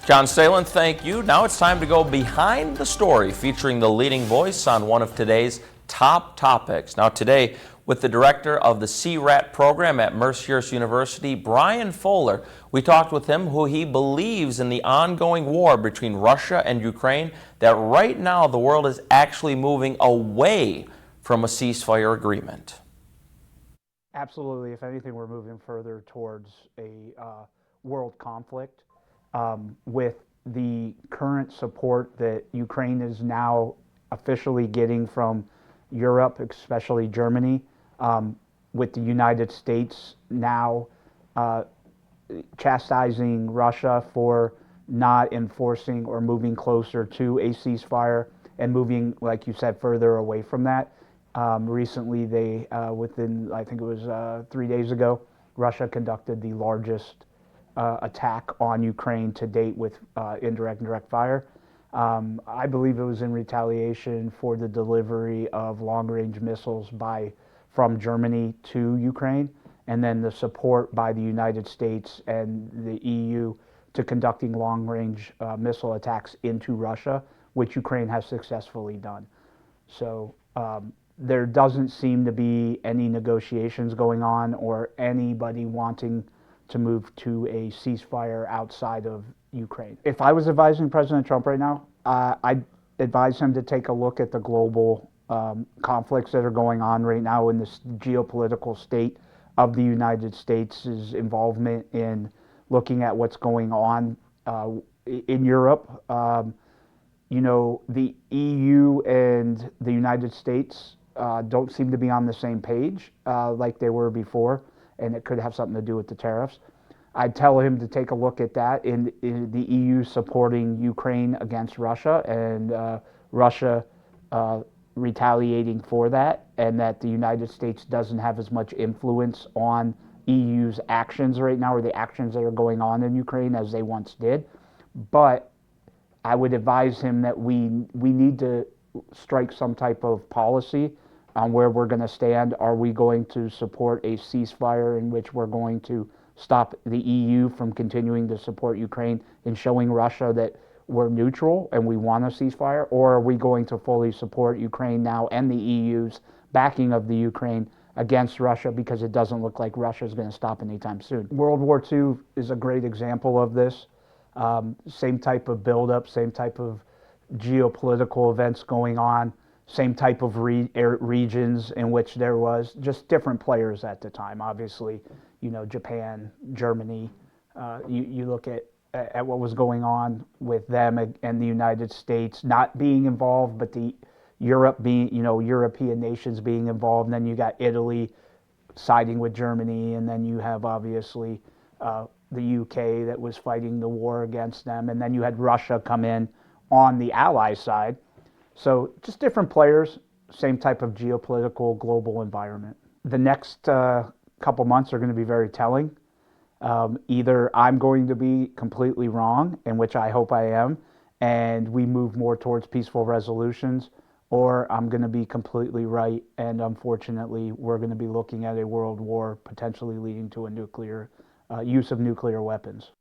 John Salen, thank you. Now it's time to go behind the story, featuring the leading voice on one of today's top topics. Now today, with the director of the CIRAT Program at Mercyhurst University, Brian Fuller, we talked with him who he believes in the ongoing war between Russia and Ukraine, that right now the world is actually moving away from a ceasefire agreement. Absolutely. If anything, we're moving further towards a world conflict. With the current support that Ukraine is now officially getting from Europe, especially Germany, with the United States now chastising Russia for not enforcing or moving closer to a ceasefire and moving, like you said, further away from that. Recently, they, within, I think it was 3 days ago, Russia conducted the largest attack on Ukraine to date with indirect and direct fire. I believe it was in retaliation for the delivery of long-range missiles from Germany to Ukraine, and then the support by the United States and the EU to conducting long-range missile attacks into Russia, which Ukraine has successfully done. So there doesn't seem to be any negotiations going on or anybody wanting to move to a ceasefire outside of Ukraine. If I was advising President Trump right now, I'd advise him to take a look at the global conflicts that are going on right now in this geopolitical state of the United States' involvement in looking at what's going on in Europe. You know, the EU and the United States don't seem to be on the same page like they were before, and it could have something to do with the tariffs. I'd tell him to take a look at that in the EU supporting Ukraine against Russia, and Russia retaliating for that, and that the United States doesn't have as much influence on EU's actions right now, or the actions that are going on in Ukraine, as they once did. But I would advise him that we need to strike some type of policy on where we're going to stand. Are we going to support a ceasefire in which we're going to stop the EU from continuing to support Ukraine and showing Russia that we're neutral and we want a ceasefire? Or are we going to fully support Ukraine now and the EU's backing of the Ukraine against Russia, because it doesn't look like Russia is going to stop anytime soon? World War II is a great example of this. Same type of buildup, same type of geopolitical events going on, same type of regions in which there was just different players at the time. Obviously, you know, Japan, Germany, you look at what was going on with them and the United States not being involved, but the Europe being, you know, European nations being involved. And then you got Italy siding with Germany, and then you have obviously the UK that was fighting the war against them, and then you had Russia come in on the ally side. So just different players, same type of geopolitical global environment. The next couple months are going to be very telling. Either I'm going to be completely wrong, in which I hope I am, and we move more towards peaceful resolutions, or I'm going to be completely right, and unfortunately we're going to be looking at a world war potentially leading to a nuclear use of nuclear weapons.